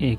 1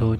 2